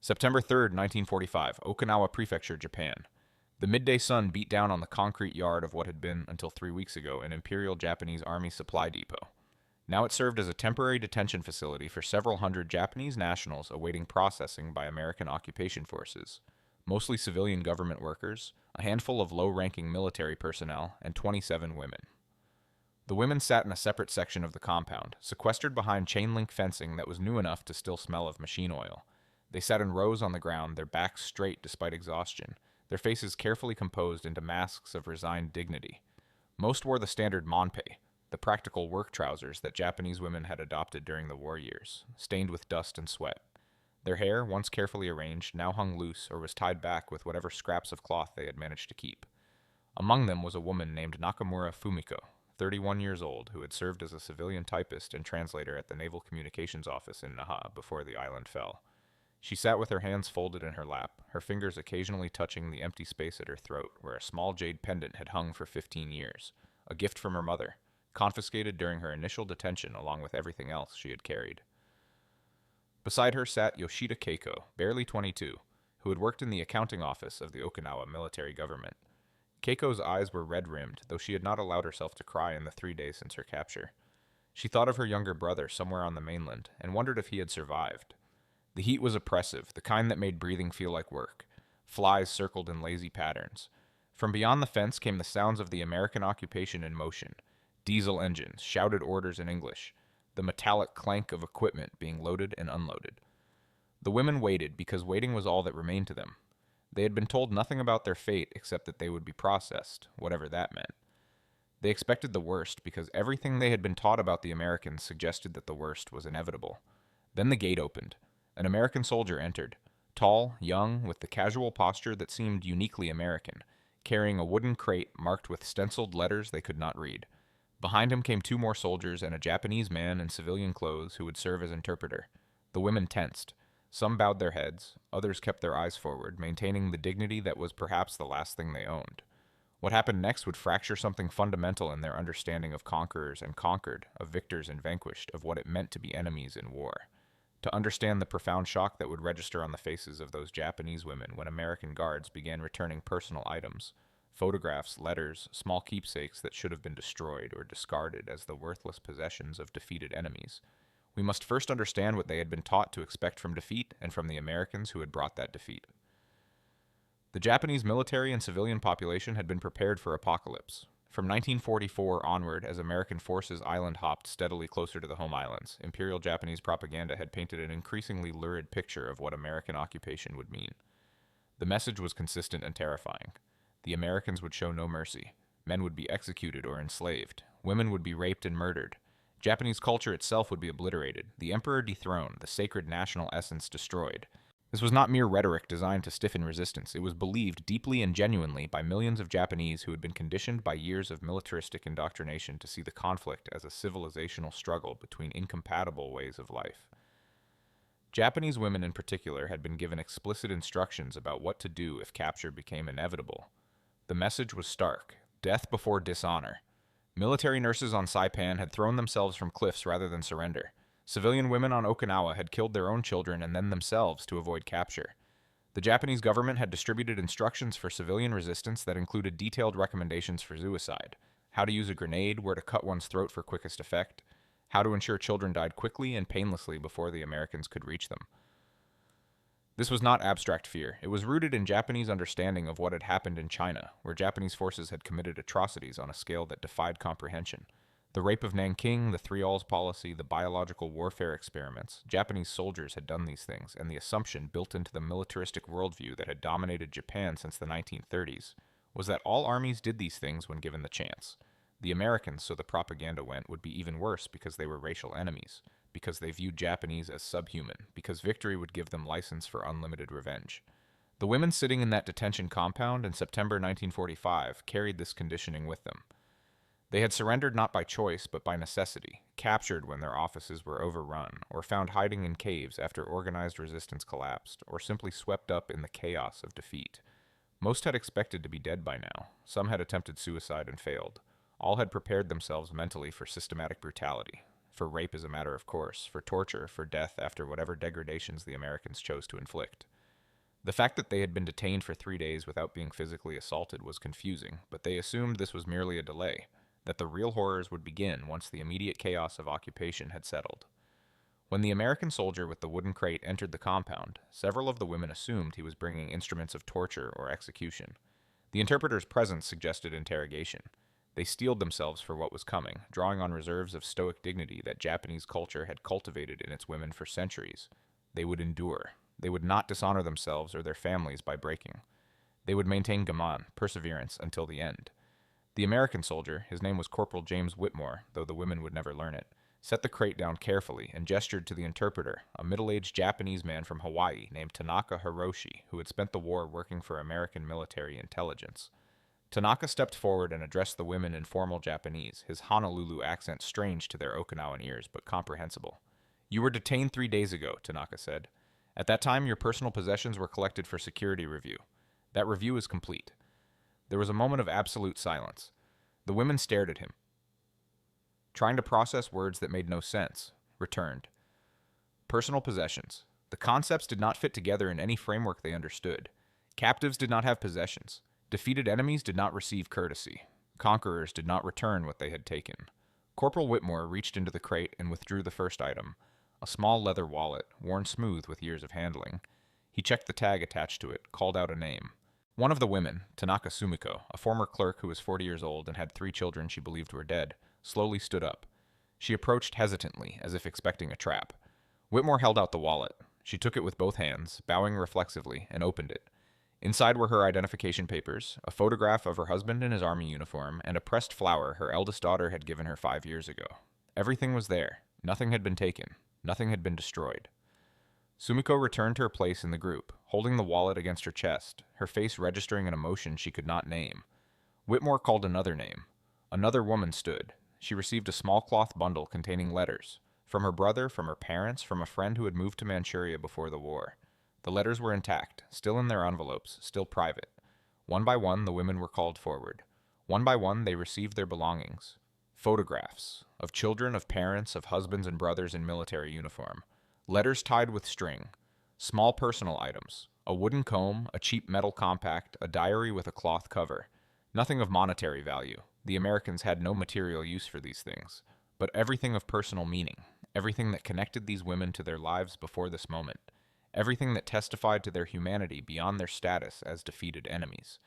September 3rd, 1945, Okinawa Prefecture, Japan. The midday sun beat down on the concrete yard of what had been, until 3 weeks ago, an Imperial Japanese Army supply depot. Now it served as a temporary detention facility for several hundred Japanese nationals awaiting processing by American occupation forces, mostly civilian government workers, a handful of low-ranking military personnel, and 27 women. The women sat in a separate section of the compound, sequestered behind chain-link fencing that was new enough to still smell of machine oil. They sat in rows on the ground, their backs straight despite exhaustion, their faces carefully composed into masks of resigned dignity. Most wore the standard monpei, the practical work trousers that Japanese women had adopted during the war years, stained with dust and sweat. Their hair, once carefully arranged, now hung loose or was tied back with whatever scraps of cloth they had managed to keep. Among them was a woman named Nakamura Fumiko, 31 years old, who had served as a civilian typist and translator at the Naval Communications Office in Naha before the island fell. She sat with her hands folded in her lap, her fingers occasionally touching the empty space at her throat where a small jade pendant had hung for 15 years, a gift from her mother, confiscated during her initial detention along with everything else she had carried. Beside her sat Yoshida Keiko, barely 22, who had worked in the accounting office of the Okinawa military government. Keiko's eyes were red-rimmed, though she had not allowed herself to cry in the 3 days since her capture. She thought of her younger brother somewhere on the mainland and wondered if he had survived. The heat was oppressive, the kind that made breathing feel like work. Flies circled in lazy patterns. From beyond the fence came the sounds of the American occupation in motion. Diesel engines, shouted orders in English, the metallic clank of equipment being loaded and unloaded. The women waited because waiting was all that remained to them. They had been told nothing about their fate except that they would be processed, whatever that meant. They expected the worst because everything they had been taught about the Americans suggested that the worst was inevitable. Then the gate opened. An American soldier entered, tall, young, with the casual posture that seemed uniquely American, carrying a wooden crate marked with stenciled letters they could not read. Behind him came 2 more soldiers and a Japanese man in civilian clothes who would serve as interpreter. The women tensed. Some bowed their heads, others kept their eyes forward, maintaining the dignity that was perhaps the last thing they owned. What happened next would fracture something fundamental in their understanding of conquerors and conquered, of victors and vanquished, of what it meant to be enemies in war. To understand the profound shock that would register on the faces of those Japanese women when American guards began returning personal items, photographs, letters, small keepsakes that should have been destroyed or discarded as the worthless possessions of defeated enemies. We must first understand what they had been taught to expect from defeat and from the Americans who had brought that defeat. The Japanese military and civilian population had been prepared for apocalypse. From 1944 onward, as American forces island hopped steadily closer to the home islands, Imperial Japanese propaganda had painted an increasingly lurid picture of what American occupation would mean. The message was consistent and terrifying. The Americans would show no mercy. Men would be executed or enslaved. Women would be raped and murdered. Japanese culture itself would be obliterated, the emperor dethroned, the sacred national essence destroyed. This was not mere rhetoric designed to stiffen resistance. It was believed deeply and genuinely by millions of Japanese who had been conditioned by years of militaristic indoctrination to see the conflict as a civilizational struggle between incompatible ways of life. Japanese women in particular had been given explicit instructions about what to do if capture became inevitable. The message was stark: death before dishonor. Military nurses on Saipan had thrown themselves from cliffs rather than surrender. Civilian women on Okinawa had killed their own children and then themselves to avoid capture. The Japanese government had distributed instructions for civilian resistance that included detailed recommendations for suicide: how to use a grenade, where to cut one's throat for quickest effect, how to ensure children died quickly and painlessly before the Americans could reach them. This was not abstract fear. It was rooted in Japanese understanding of what had happened in China, where Japanese forces had committed atrocities on a scale that defied comprehension. The rape of Nanking, the Three-Alls policy, the biological warfare experiments. Japanese soldiers had done these things, and the assumption built into the militaristic worldview that had dominated Japan since the 1930s was that all armies did these things when given the chance. The Americans, so the propaganda went, would be even worse because they were racial enemies, because they viewed Japanese as subhuman, because victory would give them license for unlimited revenge. The women sitting in that detention compound in September 1945 carried this conditioning with them. They had surrendered not by choice, but by necessity, captured when their offices were overrun, or found hiding in caves after organized resistance collapsed, or simply swept up in the chaos of defeat. Most had expected to be dead by now. Some had attempted suicide and failed. All had prepared themselves mentally for systematic brutality, for rape as a matter of course, for torture, for death after whatever degradations the Americans chose to inflict. The fact that they had been detained for 3 days without being physically assaulted was confusing, but they assumed this was merely a delay, that the real horrors would begin once the immediate chaos of occupation had settled. When the American soldier with the wooden crate entered the compound, several of the women assumed he was bringing instruments of torture or execution. The interpreter's presence suggested interrogation. They steeled themselves for what was coming, drawing on reserves of stoic dignity that Japanese culture had cultivated in its women for centuries. They would endure. They would not dishonor themselves or their families by breaking. They would maintain gaman, perseverance, until the end. The American soldier, his name was Corporal James Whitmore, though the women would never learn it, set the crate down carefully and gestured to the interpreter, a middle-aged Japanese man from Hawaii named Tanaka Hiroshi, who had spent the war working for American military intelligence. Tanaka stepped forward and addressed the women in formal Japanese, his Honolulu accent strange to their Okinawan ears, but comprehensible. "You were detained 3 days ago," Tanaka said. "At that time, your personal possessions were collected for security review. That review is complete." There was a moment of absolute silence. The women stared at him, trying to process words that made no sense. Returned. Personal possessions. The concepts did not fit together in any framework they understood. Captives did not have possessions. Defeated enemies did not receive courtesy. Conquerors did not return what they had taken. Corporal Whitmore reached into the crate and withdrew the first item, a small leather wallet, worn smooth with years of handling. He checked the tag attached to it, called out a name. One of the women, Tanaka Sumiko, a former clerk who was 40 years old and had 3 children she believed were dead, slowly stood up. She approached hesitantly, as if expecting a trap. Whitmore held out the wallet. She took it with both hands, bowing reflexively, and opened it. Inside were her identification papers, a photograph of her husband in his army uniform, and a pressed flower her eldest daughter had given her 5 years ago. Everything was there. Nothing had been taken. Nothing had been destroyed. Sumiko returned to her place in the group, holding the wallet against her chest, her face registering an emotion she could not name. Whitmore called another name. Another woman stood. She received a small cloth bundle containing letters. From her brother, from her parents, from a friend who had moved to Manchuria before the war. The letters were intact, still in their envelopes, still private. One by one, the women were called forward. One by one, they received their belongings. Photographs of children, of parents, of husbands and brothers in military uniform. Letters tied with string. Small personal items. A wooden comb, a cheap metal compact, a diary with a cloth cover. Nothing of monetary value. The Americans had no material use for these things. But everything of personal meaning. Everything that connected these women to their lives before this moment. Everything that testified to their humanity beyond their status as defeated enemies.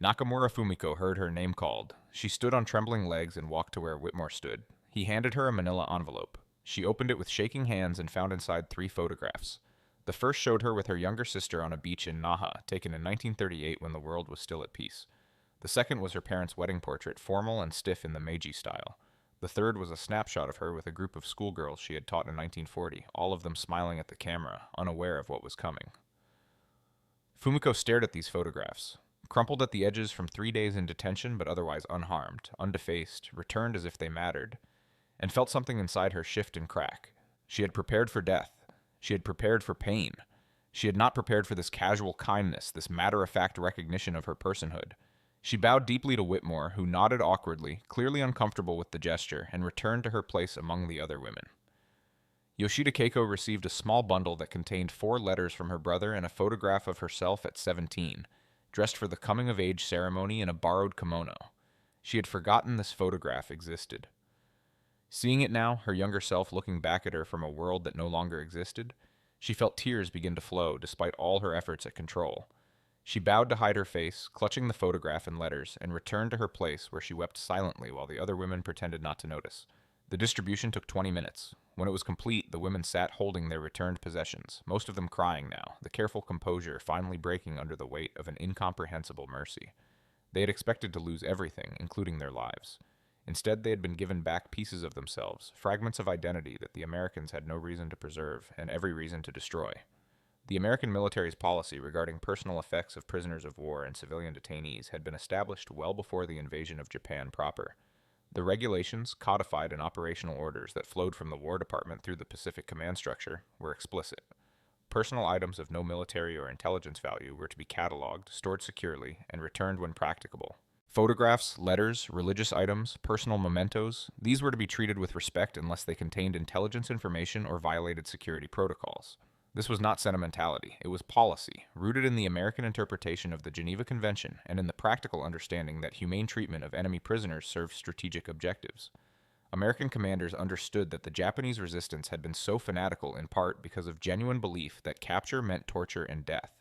Nakamura Fumiko heard her name called. She stood on trembling legs and walked to where Whitmore stood. He handed her a manila envelope. She opened it with shaking hands and found inside 3 photographs. The first showed her with her younger sister on a beach in Naha, taken in 1938 when the world was still at peace. The second was her parents' wedding portrait, formal and stiff in the Meiji style. The third was a snapshot of her with a group of schoolgirls she had taught in 1940, all of them smiling at the camera, unaware of what was coming. Fumiko stared at these photographs, crumpled at the edges from 3 days in detention but otherwise unharmed, undefaced, returned as if they mattered, and felt something inside her shift and crack. She had prepared for death. She had prepared for pain. She had not prepared for this casual kindness, this matter-of-fact recognition of her personhood. She bowed deeply to Whitmore, who nodded awkwardly, clearly uncomfortable with the gesture, and returned to her place among the other women. Yoshida Keiko received a small bundle that contained 4 letters from her brother and a photograph of herself at 17, dressed for the coming-of-age ceremony in a borrowed kimono. She had forgotten this photograph existed. Seeing it now, her younger self looking back at her from a world that no longer existed, she felt tears begin to flow despite all her efforts at control. She bowed to hide her face, clutching the photograph and letters, and returned to her place where she wept silently while the other women pretended not to notice. The distribution took 20 minutes. When it was complete, the women sat holding their returned possessions, most of them crying now, the careful composure finally breaking under the weight of an incomprehensible mercy. They had expected to lose everything, including their lives. Instead, they had been given back pieces of themselves, fragments of identity that the Americans had no reason to preserve and every reason to destroy. The American military's policy regarding personal effects of prisoners of war and civilian detainees had been established well before the invasion of Japan proper. The regulations, codified in operational orders that flowed from the War Department through the Pacific Command structure, were explicit. Personal items of no military or intelligence value were to be cataloged, stored securely, and returned when practicable. Photographs, letters, religious items, personal mementos, these were to be treated with respect unless they contained intelligence information or violated security protocols. This was not sentimentality, it was policy, rooted in the American interpretation of the Geneva Convention and in the practical understanding that humane treatment of enemy prisoners served strategic objectives. American commanders understood that the Japanese resistance had been so fanatical in part because of genuine belief that capture meant torture and death.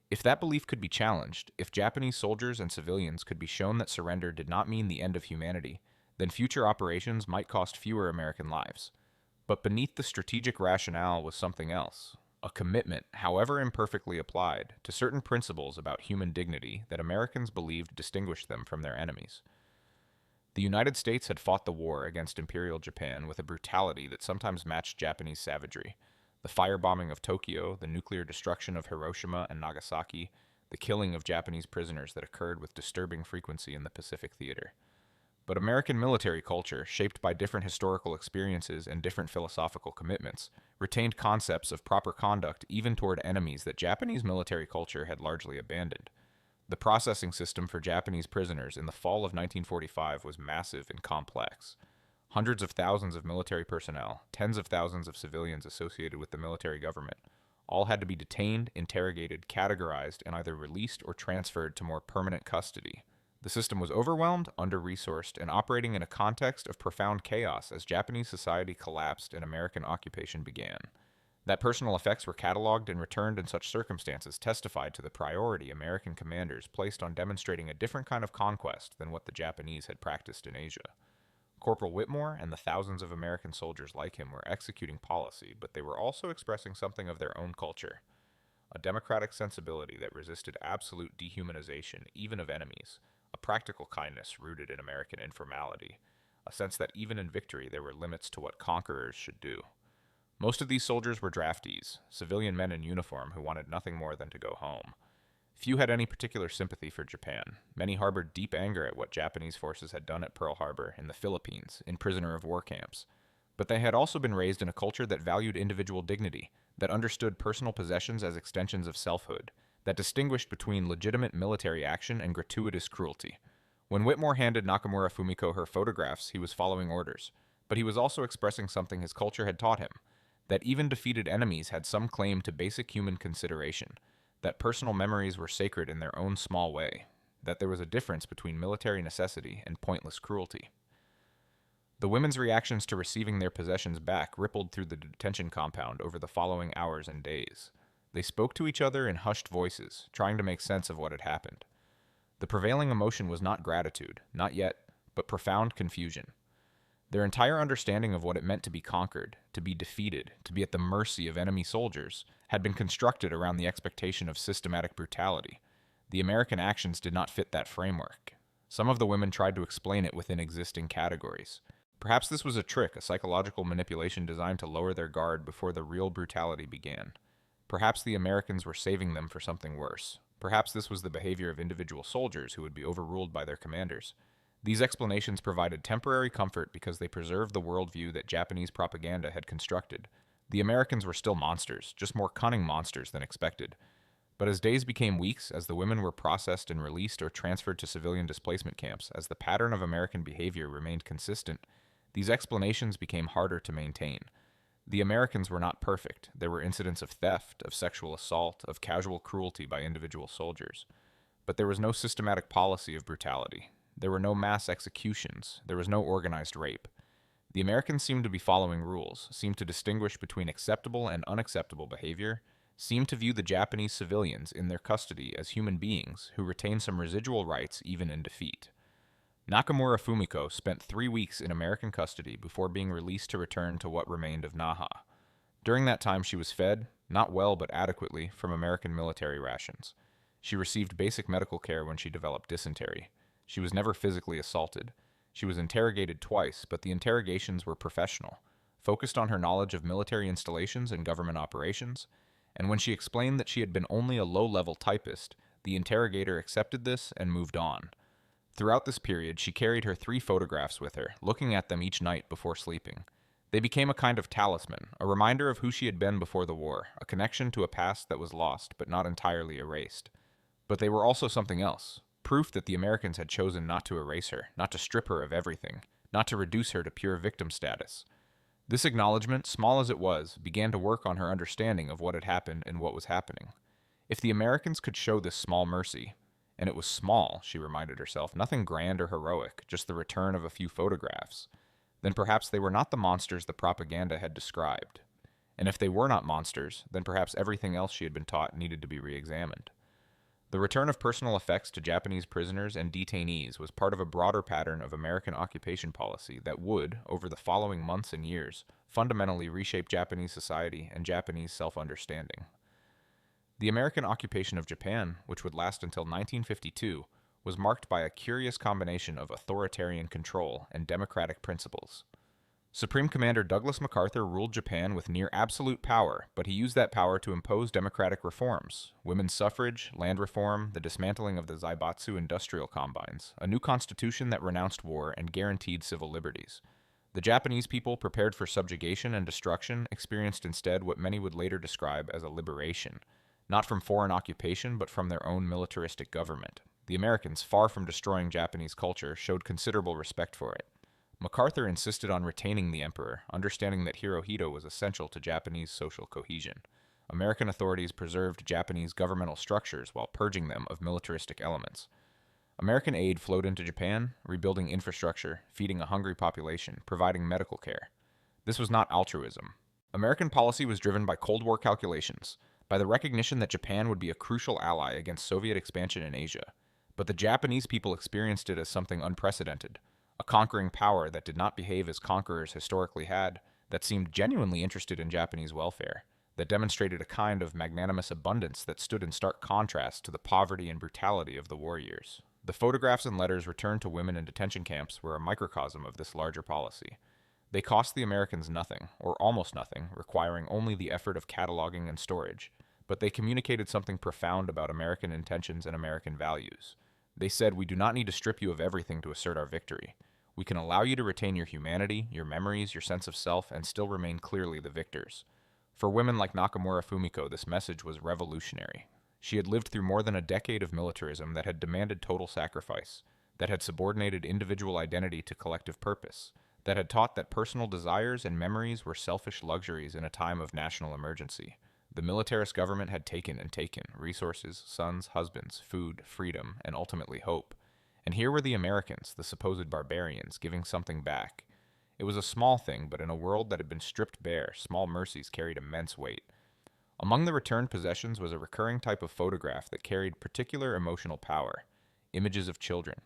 If that belief could be challenged, if Japanese soldiers and civilians could be shown that surrender did not mean the end of humanity, then future operations might cost fewer American lives. But beneath the strategic rationale was something else, a commitment, however imperfectly applied, to certain principles about human dignity that Americans believed distinguished them from their enemies. The United States had fought the war against Imperial Japan with a brutality that sometimes matched Japanese savagery. The firebombing of Tokyo, the nuclear destruction of Hiroshima and Nagasaki, the killing of Japanese prisoners that occurred with disturbing frequency in the Pacific Theater. But American military culture, shaped by different historical experiences and different philosophical commitments, retained concepts of proper conduct even toward enemies that Japanese military culture had largely abandoned. The processing system for Japanese prisoners in the fall of 1945 was massive and complex. Hundreds of thousands of military personnel, tens of thousands of civilians associated with the military government, all had to be detained, interrogated, categorized, and either released or transferred to more permanent custody. The system was overwhelmed, under-resourced, and operating in a context of profound chaos as Japanese society collapsed and American occupation began. That personal effects were cataloged and returned in such circumstances testified to the priority American commanders placed on demonstrating a different kind of conquest than what the Japanese had practiced in Asia. Corporal Whitmore and the thousands of American soldiers like him were executing policy, but they were also expressing something of their own culture. A democratic sensibility that resisted absolute dehumanization, even of enemies, a practical kindness rooted in American informality, a sense that even in victory there were limits to what conquerors should do. Most of these soldiers were draftees, civilian men in uniform who wanted nothing more than to go home. Few had any particular sympathy for Japan. Many harbored deep anger at what Japanese forces had done at Pearl Harbor, in the Philippines, in prisoner of war camps. But they had also been raised in a culture that valued individual dignity, that understood personal possessions as extensions of selfhood, that distinguished between legitimate military action and gratuitous cruelty. When Whitmore handed Nakamura Fumiko her photographs, he was following orders, but he was also expressing something his culture had taught him, that even defeated enemies had some claim to basic human consideration, that personal memories were sacred in their own small way, that there was a difference between military necessity and pointless cruelty. The women's reactions to receiving their possessions back rippled through the detention compound over the following hours and days. They spoke to each other in hushed voices, trying to make sense of what had happened. The prevailing emotion was not gratitude, not yet, but profound confusion. Their entire understanding of what it meant to be conquered, to be defeated, to be at the mercy of enemy soldiers, had been constructed around the expectation of systematic brutality. The American actions did not fit that framework. Some of the women tried to explain it within existing categories. Perhaps this was a trick, a psychological manipulation designed to lower their guard before the real brutality began. Perhaps the Americans were saving them for something worse. Perhaps this was the behavior of individual soldiers who would be overruled by their commanders. These explanations provided temporary comfort because they preserved the worldview that Japanese propaganda had constructed. The Americans were still monsters, just more cunning monsters than expected. But as days became weeks, as the women were processed and released or transferred to civilian displacement camps, as the pattern of American behavior remained consistent, these explanations became harder to maintain. The Americans were not perfect. There were incidents of theft, of sexual assault, of casual cruelty by individual soldiers. But there was no systematic policy of brutality. There were no mass executions. There was no organized rape. The Americans seemed to be following rules, seemed to distinguish between acceptable and unacceptable behavior, seemed to view the Japanese civilians in their custody as human beings who retained some residual rights even in defeat. Nakamura Fumiko spent 3 weeks in American custody before being released to return to what remained of Naha. During that time she was fed, not well but adequately, from American military rations. She received basic medical care when she developed dysentery. She was never physically assaulted. She was interrogated twice, but the interrogations were professional, focused on her knowledge of military installations and government operations, and when she explained that she had been only a low-level typist, the interrogator accepted this and moved on. Throughout this period, she carried her 3 photographs with her, looking at them each night before sleeping. They became a kind of talisman, a reminder of who she had been before the war, a connection to a past that was lost but not entirely erased. But they were also something else. Proof that the Americans had chosen not to erase her, not to strip her of everything, not to reduce her to pure victim status. This acknowledgement, small as it was, began to work on her understanding of what had happened and what was happening. If the Americans could show this small mercy, and it was small, she reminded herself, nothing grand or heroic, just the return of a few photographs, then perhaps they were not the monsters the propaganda had described. And if they were not monsters, then perhaps everything else she had been taught needed to be re-examined. The return of personal effects to Japanese prisoners and detainees was part of a broader pattern of American occupation policy that would, over the following months and years, fundamentally reshape Japanese society and Japanese self-understanding. The American occupation of Japan, which would last until 1952, was marked by a curious combination of authoritarian control and democratic principles. Supreme Commander Douglas MacArthur ruled Japan with near absolute power, but he used that power to impose democratic reforms: women's suffrage, land reform, the dismantling of the Zaibatsu industrial combines, a new constitution that renounced war and guaranteed civil liberties. The Japanese people, prepared for subjugation and destruction, experienced instead what many would later describe as a liberation, not from foreign occupation, but from their own militaristic government. The Americans, far from destroying Japanese culture, showed considerable respect for it. MacArthur insisted on retaining the emperor, understanding that Hirohito was essential to Japanese social cohesion. American authorities preserved Japanese governmental structures while purging them of militaristic elements. American aid flowed into Japan, rebuilding infrastructure, feeding a hungry population, providing medical care. This was not altruism. American policy was driven by Cold War calculations, by the recognition that Japan would be a crucial ally against Soviet expansion in Asia. But the Japanese people experienced it as something unprecedented. A conquering power that did not behave as conquerors historically had, that seemed genuinely interested in Japanese welfare, that demonstrated a kind of magnanimous abundance that stood in stark contrast to the poverty and brutality of the war years. The photographs and letters returned to women in detention camps were a microcosm of this larger policy. They cost the Americans nothing, or almost nothing, requiring only the effort of cataloging and storage, but they communicated something profound about American intentions and American values. They said, "We do not need to strip you of everything to assert our victory. We can allow you to retain your humanity, your memories, your sense of self, and still remain clearly the victors." For women like Nakamura Fumiko, this message was revolutionary. She had lived through more than a decade of militarism that had demanded total sacrifice, that had subordinated individual identity to collective purpose, that had taught that personal desires and memories were selfish luxuries in a time of national emergency. The militarist government had taken and taken resources, sons, husbands, food, freedom, and ultimately hope. And here were the Americans, the supposed barbarians, giving something back. It was a small thing, but in a world that had been stripped bare, small mercies carried immense weight. Among the returned possessions was a recurring type of photograph that carried particular emotional power: images of children.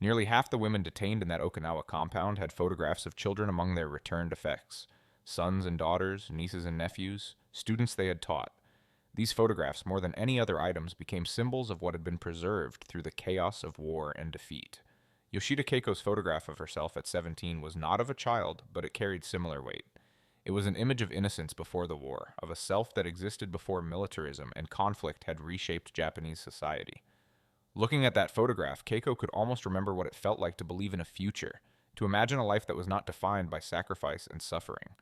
Nearly half the women detained in that Okinawa compound had photographs of children among their returned effects: sons and daughters, nieces and nephews, students they had taught. These photographs, more than any other items, became symbols of what had been preserved through the chaos of war and defeat. Yoshida Keiko's photograph of herself at 17 was not of a child, but it carried similar weight. It was an image of innocence before the war, of a self that existed before militarism and conflict had reshaped Japanese society. Looking at that photograph, Keiko could almost remember what it felt like to believe in a future, to imagine a life that was not defined by sacrifice and suffering.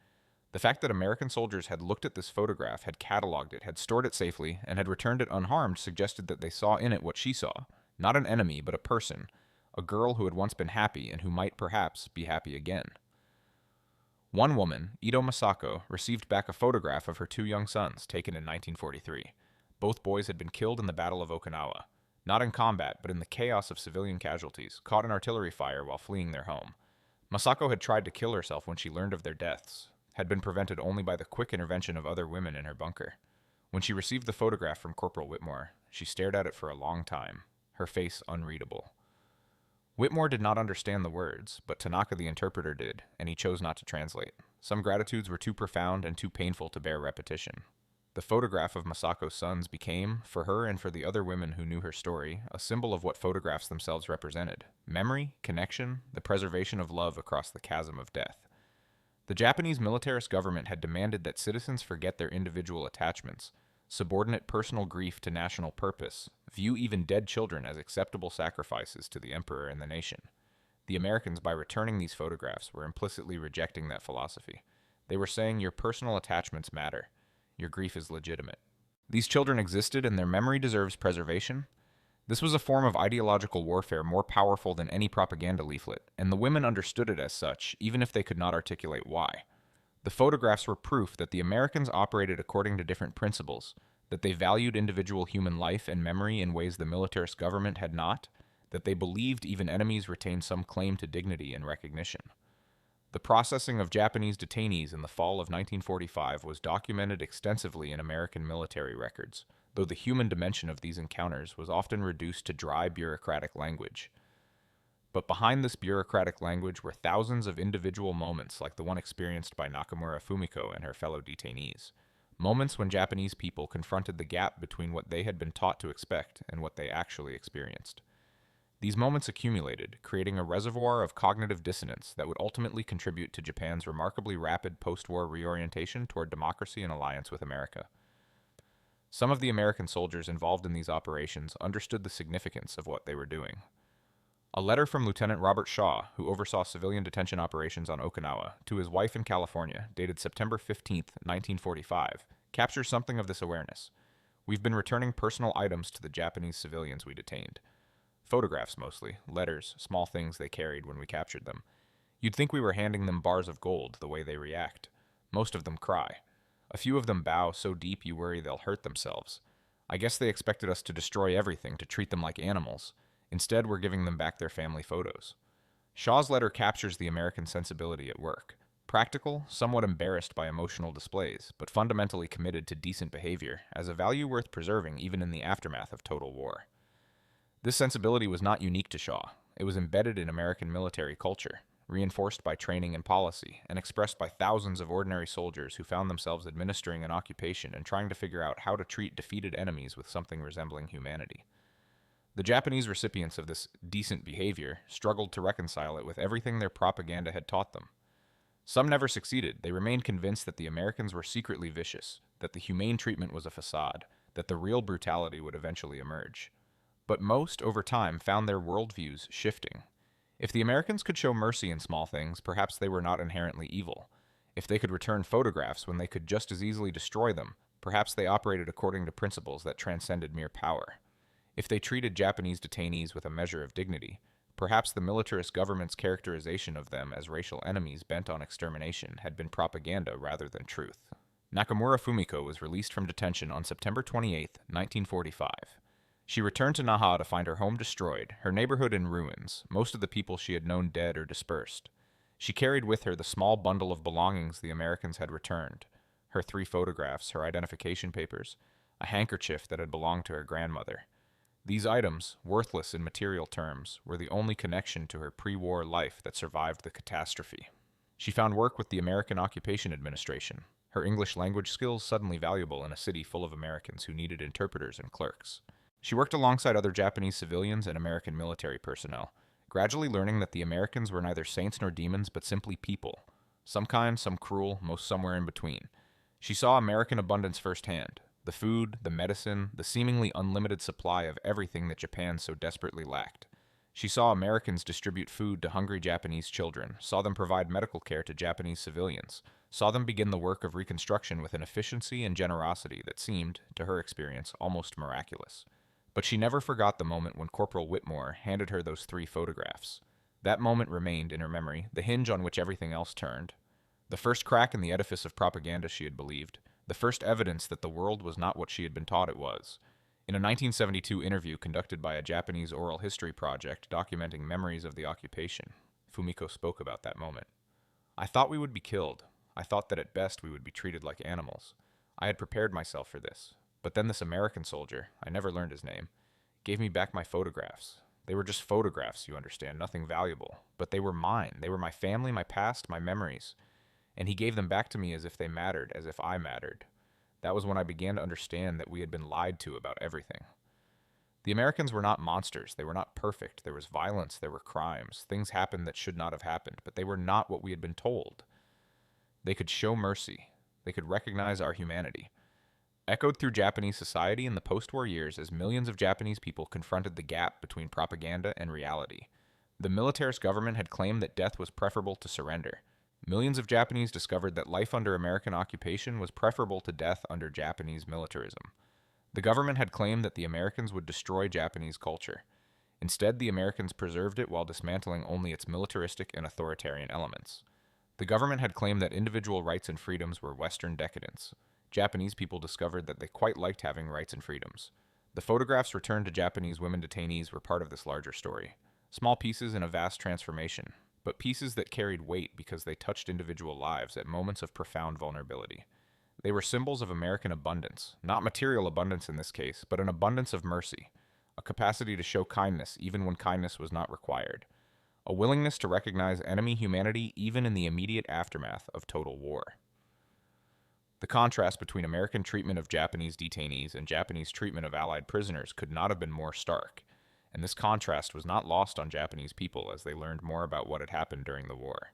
The fact that American soldiers had looked at this photograph, had cataloged it, had stored it safely, and had returned it unharmed suggested that they saw in it what she saw: not an enemy, but a person, a girl who had once been happy and who might perhaps be happy again. One woman, Ito Masako, received back a photograph of her two young sons, taken in 1943. Both boys had been killed in the Battle of Okinawa, not in combat, but in the chaos of civilian casualties, caught in artillery fire while fleeing their home. Masako had tried to kill herself when she learned of their deaths, had been prevented only by the quick intervention of other women in her bunker. When she received the photograph from Corporal Whitmore, she stared at it for a long time, her face unreadable. Whitmore did not understand the words, but Tanaka the interpreter did, and he chose not to translate. Some gratitudes were too profound and too painful to bear repetition. The photograph of Masako's sons became, for her and for the other women who knew her story, a symbol of what photographs themselves represented: memory, connection, the preservation of love across the chasm of death. The Japanese militarist government had demanded that citizens forget their individual attachments, subordinate personal grief to national purpose, view even dead children as acceptable sacrifices to the emperor and the nation. The Americans, by returning these photographs, were implicitly rejecting that philosophy. They were saying your personal attachments matter. Your grief is legitimate. These children existed and their memory deserves preservation. This was a form of ideological warfare more powerful than any propaganda leaflet, and the women understood it as such, even if they could not articulate why. The photographs were proof that the Americans operated according to different principles, that they valued individual human life and memory in ways the militarist government had not, that they believed even enemies retained some claim to dignity and recognition. The processing of Japanese detainees in the fall of 1945 was documented extensively in American military records, though the human dimension of these encounters was often reduced to dry bureaucratic language. But behind this bureaucratic language were thousands of individual moments like the one experienced by Nakamura Fumiko and her fellow detainees. Moments when Japanese people confronted the gap between what they had been taught to expect and what they actually experienced. These moments accumulated, creating a reservoir of cognitive dissonance that would ultimately contribute to Japan's remarkably rapid post-war reorientation toward democracy and alliance with America. Some of the American soldiers involved in these operations understood the significance of what they were doing. A letter from Lieutenant Robert Shaw, who oversaw civilian detention operations on Okinawa, to his wife in California, dated September 15, 1945, captures something of this awareness. We've been returning personal items to the Japanese civilians we detained. Photographs mostly, letters, small things they carried when we captured them. You'd think we were handing them bars of gold, the way they react. Most of them cry. A few of them bow so deep you worry they'll hurt themselves. I guess they expected us to destroy everything, to treat them like animals. Instead, we're giving them back their family photos. Shaw's letter captures the American sensibility at work. Practical, somewhat embarrassed by emotional displays, but fundamentally committed to decent behavior, as a value worth preserving even in the aftermath of total war. This sensibility was not unique to Shaw. It was embedded in American military culture, reinforced by training and policy, and expressed by thousands of ordinary soldiers who found themselves administering an occupation and trying to figure out how to treat defeated enemies with something resembling humanity. The Japanese recipients of this decent behavior struggled to reconcile it with everything their propaganda had taught them. Some never succeeded. They remained convinced that the Americans were secretly vicious, that the humane treatment was a facade, that the real brutality would eventually emerge. But most, over time, found their worldviews shifting. If the Americans could show mercy in small things, perhaps they were not inherently evil. If they could return photographs when they could just as easily destroy them, perhaps they operated according to principles that transcended mere power. If they treated Japanese detainees with a measure of dignity, perhaps the militarist government's characterization of them as racial enemies bent on extermination had been propaganda rather than truth. Nakamura Fumiko was released from detention on September 28, 1945. She returned to Naha to find her home destroyed, her neighborhood in ruins, most of the people she had known dead or dispersed. She carried with her the small bundle of belongings the Americans had returned, her 3 photographs, her identification papers, a handkerchief that had belonged to her grandmother. These items, worthless in material terms, were the only connection to her pre-war life that survived the catastrophe. She found work with the American Occupation Administration, her English language skills suddenly valuable in a city full of Americans who needed interpreters and clerks. She worked alongside other Japanese civilians and American military personnel, gradually learning that the Americans were neither saints nor demons but simply people. Some kind, some cruel, most somewhere in between. She saw American abundance firsthand. The food, the medicine, the seemingly unlimited supply of everything that Japan so desperately lacked. She saw Americans distribute food to hungry Japanese children, saw them provide medical care to Japanese civilians, saw them begin the work of reconstruction with an efficiency and generosity that seemed, to her experience, almost miraculous. But she never forgot the moment when Corporal Whitmore handed her those 3 photographs. That moment remained in her memory, the hinge on which everything else turned. The first crack in the edifice of propaganda she had believed. The first evidence that the world was not what she had been taught it was. In a 1972 interview conducted by a Japanese oral history project documenting memories of the occupation, Fumiko spoke about that moment. "I thought we would be killed. I thought that at best we would be treated like animals. I had prepared myself for this. But then this American soldier, I never learned his name, gave me back my photographs. They were just photographs, you understand, nothing valuable. But they were mine. They were my family, my past, my memories. And he gave them back to me as if they mattered, as if I mattered. That was when I began to understand that we had been lied to about everything. The Americans were not monsters. They were not perfect. There was violence. There were crimes. Things happened that should not have happened. But they were not what we had been told. They could show mercy. They could recognize our humanity." Echoed through Japanese society in the post-war years as millions of Japanese people confronted the gap between propaganda and reality. The militarist government had claimed that death was preferable to surrender. Millions of Japanese discovered that life under American occupation was preferable to death under Japanese militarism. The government had claimed that the Americans would destroy Japanese culture. Instead, the Americans preserved it while dismantling only its militaristic and authoritarian elements. The government had claimed that individual rights and freedoms were Western decadence. Japanese people discovered that they quite liked having rights and freedoms. The photographs returned to Japanese women detainees were part of this larger story. Small pieces in a vast transformation, but pieces that carried weight because they touched individual lives at moments of profound vulnerability. They were symbols of American abundance, not material abundance in this case, but an abundance of mercy, a capacity to show kindness even when kindness was not required, a willingness to recognize enemy humanity even in the immediate aftermath of total war. The contrast between American treatment of Japanese detainees and Japanese treatment of Allied prisoners could not have been more stark, and this contrast was not lost on Japanese people as they learned more about what had happened during the war.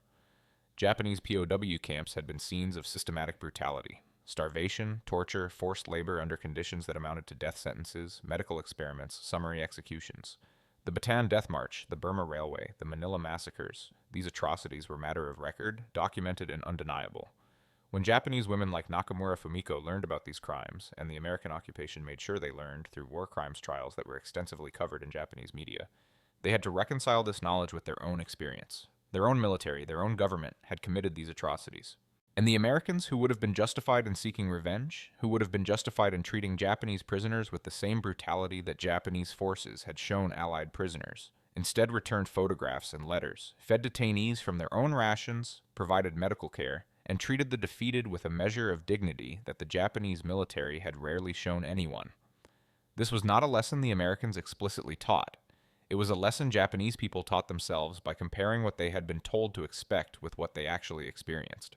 Japanese POW camps had been scenes of systematic brutality. Starvation, torture, forced labor under conditions that amounted to death sentences, medical experiments, summary executions. The Bataan Death March, the Burma Railway, the Manila massacres, these atrocities were matter of record, documented, and undeniable. When Japanese women like Nakamura Fumiko learned about these crimes, and the American occupation made sure they learned through war crimes trials that were extensively covered in Japanese media, they had to reconcile this knowledge with their own experience. Their own military, their own government, had committed these atrocities. And the Americans, who would have been justified in seeking revenge, who would have been justified in treating Japanese prisoners with the same brutality that Japanese forces had shown Allied prisoners, instead returned photographs and letters, fed detainees from their own rations, provided medical care, and treated the defeated with a measure of dignity that the Japanese military had rarely shown anyone. This was not a lesson the Americans explicitly taught. It was a lesson Japanese people taught themselves by comparing what they had been told to expect with what they actually experienced.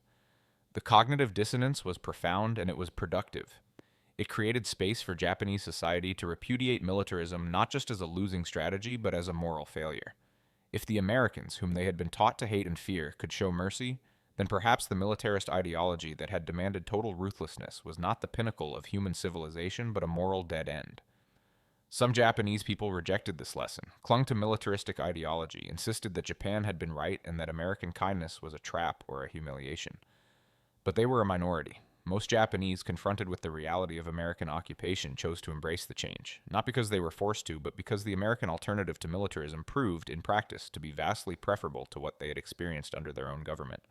The cognitive dissonance was profound and it was productive. It created space for Japanese society to repudiate militarism not just as a losing strategy, but as a moral failure. If the Americans, whom they had been taught to hate and fear, could show mercy, then perhaps the militarist ideology that had demanded total ruthlessness was not the pinnacle of human civilization, but a moral dead end. Some Japanese people rejected this lesson, clung to militaristic ideology, insisted that Japan had been right and that American kindness was a trap or a humiliation. But they were a minority. Most Japanese, confronted with the reality of American occupation, chose to embrace the change, not because they were forced to, but because the American alternative to militarism proved, in practice, to be vastly preferable to what they had experienced under their own government.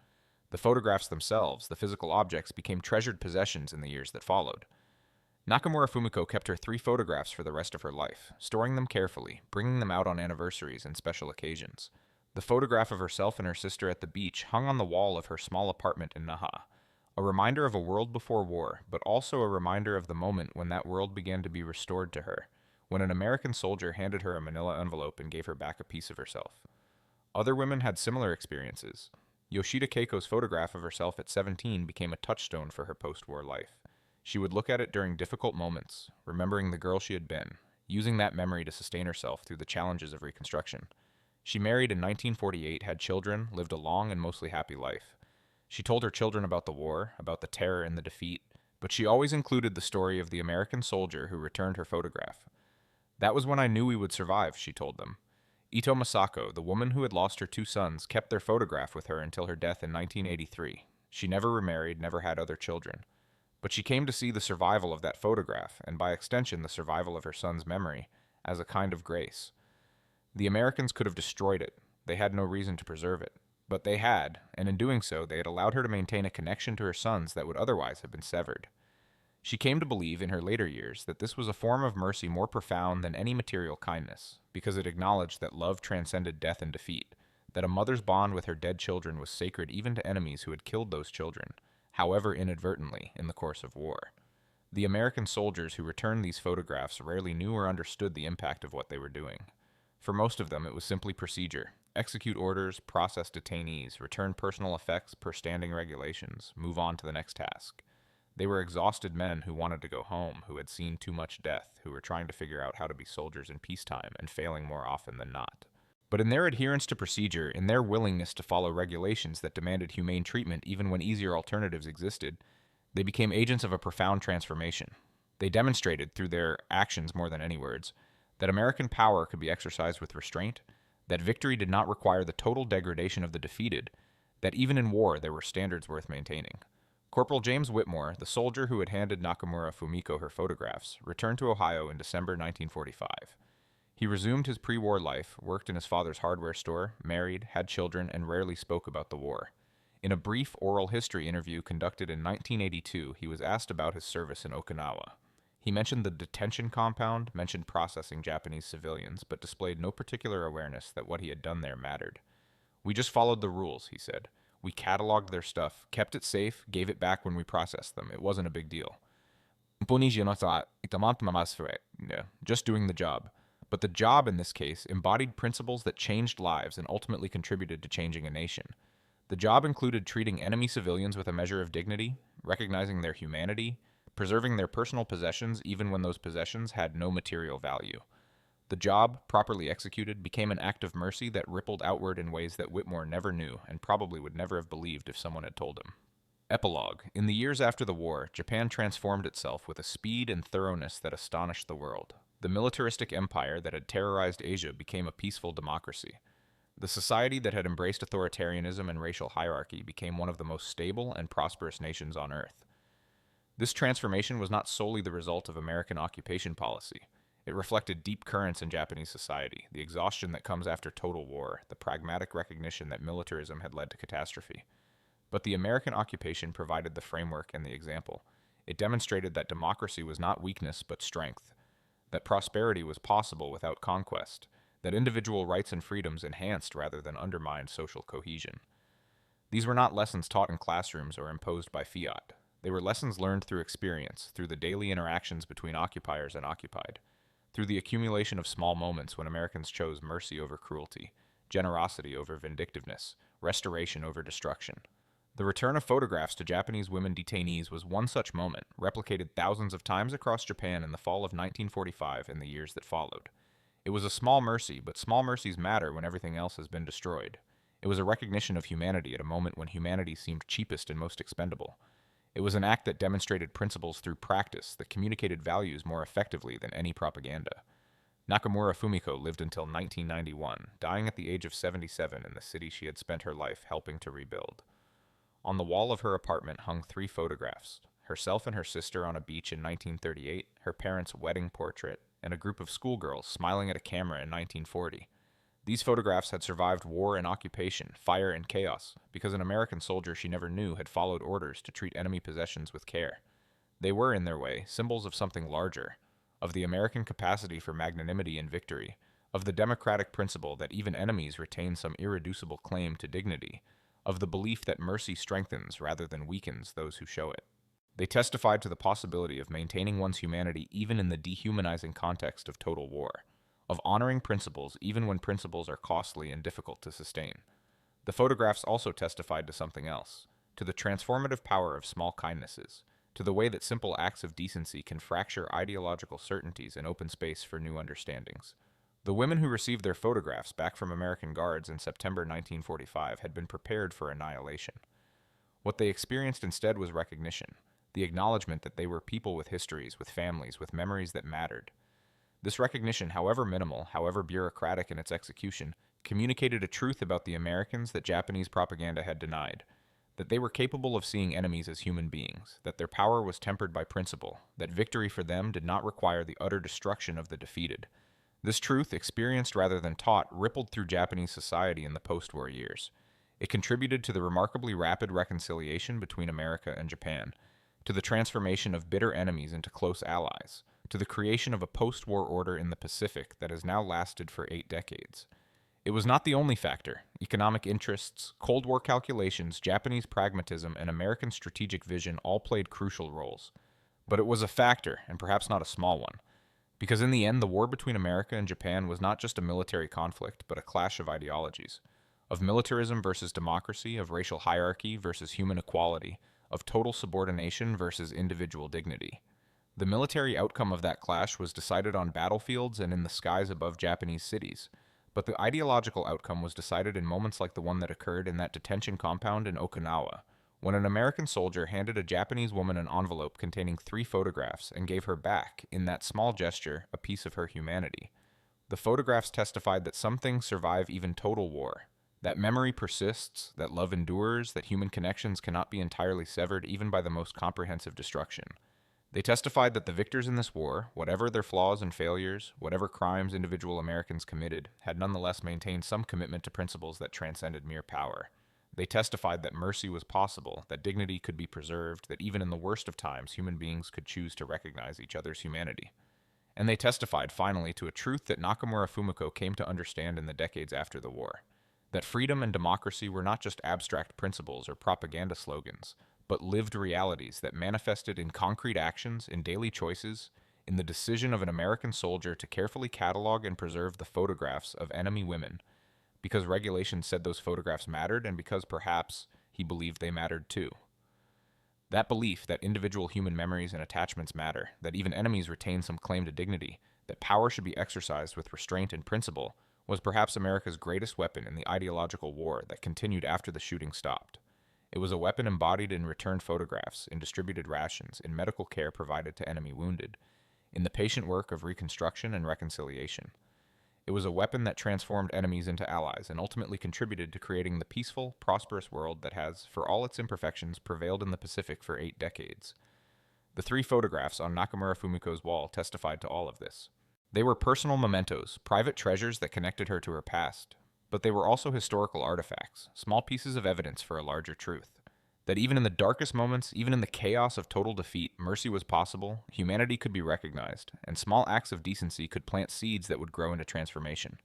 The photographs themselves, the physical objects, became treasured possessions in the years that followed. Nakamura Fumiko kept her 3 photographs for the rest of her life, storing them carefully, bringing them out on anniversaries and special occasions. The photograph of herself and her sister at the beach hung on the wall of her small apartment in Naha, a reminder of a world before war, but also a reminder of the moment when that world began to be restored to her, when an American soldier handed her a manila envelope and gave her back a piece of herself. Other women had similar experiences. Yoshida Keiko's photograph of herself at 17 became a touchstone for her post-war life. She would look at it during difficult moments, remembering the girl she had been, using that memory to sustain herself through the challenges of Reconstruction. She married in 1948, had children, lived a long and mostly happy life. She told her children about the war, about the terror and the defeat, but she always included the story of the American soldier who returned her photograph. That was when I knew we would survive, she told them. Ito Masako, the woman who had lost her 2 sons, kept their photograph with her until her death in 1983. She never remarried, never had other children. But she came to see the survival of that photograph, and by extension the survival of her son's memory, as a kind of grace. The Americans could have destroyed it. They had no reason to preserve it. But they had, and in doing so, they had allowed her to maintain a connection to her sons that would otherwise have been severed. She came to believe in her later years that this was a form of mercy more profound than any material kindness, because it acknowledged that love transcended death and defeat, that a mother's bond with her dead children was sacred even to enemies who had killed those children, however inadvertently, in the course of war. The American soldiers who returned these photographs rarely knew or understood the impact of what they were doing. For most of them, it was simply procedure. Execute orders, process detainees, return personal effects per standing regulations, move on to the next task. They were exhausted men who wanted to go home, who had seen too much death, who were trying to figure out how to be soldiers in peacetime and failing more often than not. But in their adherence to procedure, in their willingness to follow regulations that demanded humane treatment even when easier alternatives existed, they became agents of a profound transformation. They demonstrated, through their actions more than any words, that American power could be exercised with restraint, that victory did not require the total degradation of the defeated, that even in war there were standards worth maintaining. Corporal James Whitmore, the soldier who had handed Nakamura Fumiko her photographs, returned to Ohio in December 1945. He resumed his pre-war life, worked in his father's hardware store, married, had children, and rarely spoke about the war. In a brief oral history interview conducted in 1982, he was asked about his service in Okinawa. He mentioned the detention compound, mentioned processing Japanese civilians, but displayed no particular awareness that what he had done there mattered. "We just followed the rules," he said. "We cataloged their stuff, kept it safe, gave it back when we processed them. It wasn't a big deal." Just doing the job. But the job in this case embodied principles that changed lives and ultimately contributed to changing a nation. The job included treating enemy civilians with a measure of dignity, recognizing their humanity, preserving their personal possessions even when those possessions had no material value. The job, properly executed, became an act of mercy that rippled outward in ways that Whitmore never knew and probably would never have believed if someone had told him. Epilogue. In the years after the war, Japan transformed itself with a speed and thoroughness that astonished the world. The militaristic empire that had terrorized Asia became a peaceful democracy. The society that had embraced authoritarianism and racial hierarchy became one of the most stable and prosperous nations on earth. This transformation was not solely the result of American occupation policy. It reflected deep currents in Japanese society, the exhaustion that comes after total war, the pragmatic recognition that militarism had led to catastrophe. But the American occupation provided the framework and the example. It demonstrated that democracy was not weakness but strength, that prosperity was possible without conquest, that individual rights and freedoms enhanced rather than undermined social cohesion. These were not lessons taught in classrooms or imposed by fiat. They were lessons learned through experience, through the daily interactions between occupiers and occupied, through the accumulation of small moments when Americans chose mercy over cruelty, generosity over vindictiveness, restoration over destruction. The return of photographs to Japanese women detainees was one such moment, replicated thousands of times across Japan in the fall of 1945 and the years that followed. It was a small mercy, but small mercies matter when everything else has been destroyed. It was a recognition of humanity at a moment when humanity seemed cheapest and most expendable. It was an act that demonstrated principles through practice, that communicated values more effectively than any propaganda. Nakamura Fumiko lived until 1991, dying at the age of 77 in the city she had spent her life helping to rebuild. On the wall of her apartment hung 3 photographs: herself and her sister on a beach in 1938, her parents' wedding portrait, and a group of schoolgirls smiling at a camera in 1940. These photographs had survived war and occupation, fire and chaos, because an American soldier she never knew had followed orders to treat enemy possessions with care. They were, in their way, symbols of something larger, of the American capacity for magnanimity and victory, of the democratic principle that even enemies retain some irreducible claim to dignity, of the belief that mercy strengthens rather than weakens those who show it. They testified to the possibility of maintaining one's humanity even in the dehumanizing context of total war, of honoring principles even when principles are costly and difficult to sustain. The photographs also testified to something else, to the transformative power of small kindnesses, to the way that simple acts of decency can fracture ideological certainties and open space for new understandings. The women who received their photographs back from American guards in September 1945 had been prepared for annihilation. What they experienced instead was recognition, the acknowledgement that they were people with histories, with families, with memories that mattered. This recognition, however minimal, however bureaucratic in its execution, communicated a truth about the Americans that Japanese propaganda had denied, that they were capable of seeing enemies as human beings, that their power was tempered by principle, that victory for them did not require the utter destruction of the defeated. This truth, experienced rather than taught, rippled through Japanese society in the post-war years. It contributed to the remarkably rapid reconciliation between America and Japan, to the transformation of bitter enemies into close allies, to the creation of a post-war order in the Pacific that has now lasted for 8 decades. It was not the only factor. Economic interests, Cold War calculations, Japanese pragmatism, and American strategic vision all played crucial roles. But it was a factor, and perhaps not a small one. Because in the end, the war between America and Japan was not just a military conflict, but a clash of ideologies. Of militarism versus democracy, of racial hierarchy versus human equality, of total subordination versus individual dignity. The military outcome of that clash was decided on battlefields and in the skies above Japanese cities, but the ideological outcome was decided in moments like the one that occurred in that detention compound in Okinawa, when an American soldier handed a Japanese woman an envelope containing 3 photographs and gave her back, in that small gesture, a piece of her humanity. The photographs testified that some things survive even total war, that memory persists, that love endures, that human connections cannot be entirely severed even by the most comprehensive destruction. They testified that the victors in this war, whatever their flaws and failures, whatever crimes individual Americans committed, had nonetheless maintained some commitment to principles that transcended mere power. They testified that mercy was possible, that dignity could be preserved, that even in the worst of times, human beings could choose to recognize each other's humanity. And they testified, finally, to a truth that Nakamura Fumiko came to understand in the decades after the war. That freedom and democracy were not just abstract principles or propaganda slogans, but lived realities that manifested in concrete actions, in daily choices, in the decision of an American soldier to carefully catalog and preserve the photographs of enemy women, because regulations said those photographs mattered and because perhaps he believed they mattered too. That belief that individual human memories and attachments matter, that even enemies retain some claim to dignity, that power should be exercised with restraint and principle, was perhaps America's greatest weapon in the ideological war that continued after the shooting stopped. It was a weapon embodied in returned photographs, in distributed rations, in medical care provided to enemy wounded, in the patient work of reconstruction and reconciliation. It was a weapon that transformed enemies into allies and ultimately contributed to creating the peaceful, prosperous world that has, for all its imperfections, prevailed in the Pacific for 8 decades. The 3 photographs on Nakamura Fumiko's wall testified to all of this. They were personal mementos, private treasures that connected her to her past, but they were also historical artifacts, small pieces of evidence for a larger truth. That even in the darkest moments, even in the chaos of total defeat, mercy was possible, humanity could be recognized, and small acts of decency could plant seeds that would grow into transformation.